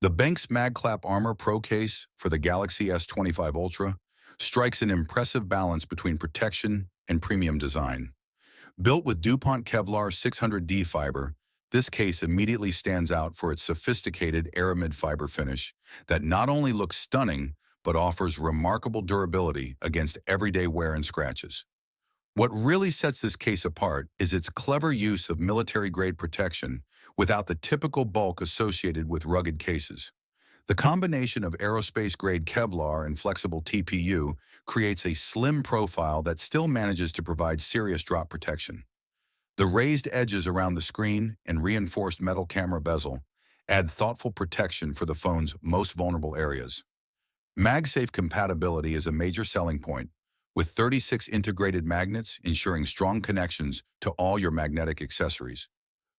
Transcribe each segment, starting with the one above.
The Benks MagClap Armor Pro case for the Galaxy S25 Ultra strikes an impressive balance between protection and premium design. Built with DuPont Kevlar 600D fiber, this case immediately stands out for its sophisticated aramid fiber finish that not only looks stunning, but offers remarkable durability against everyday wear and scratches. What really sets this case apart is its clever use of military-grade protection without the typical bulk associated with rugged cases. The combination of aerospace-grade Kevlar and flexible TPU creates a slim profile that still manages to provide serious drop protection. The raised edges around the screen and reinforced metal camera bezel add thoughtful protection for the phone's most vulnerable areas. MagSafe compatibility is a major selling point, with 36 integrated magnets ensuring strong connections to all your magnetic accessories.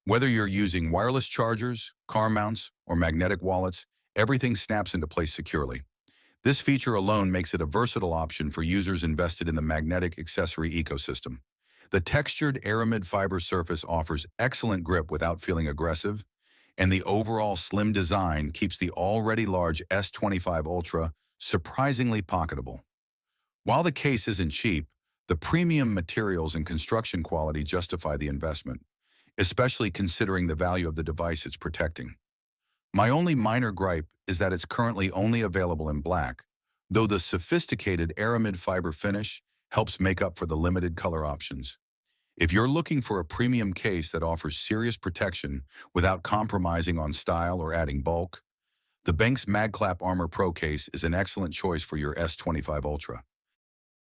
Whether you're using wireless chargers, car mounts, or magnetic wallets, everything snaps into place securely. This feature alone makes it a versatile option for users invested in the magnetic accessory ecosystem. The textured aramid fiber surface offers excellent grip without feeling aggressive, and the overall slim design keeps the already large S25 Ultra surprisingly pocketable. While the case isn't cheap, the premium materials and construction quality justify the investment, especially considering the value of the device it's protecting. My only minor gripe is that it's currently only available in black, though the sophisticated aramid fiber finish helps make up for the limited color options. If you're looking for a premium case that offers serious protection without compromising on style or adding bulk, the Benks MagClap Armor Pro case is an excellent choice for your S25 Ultra.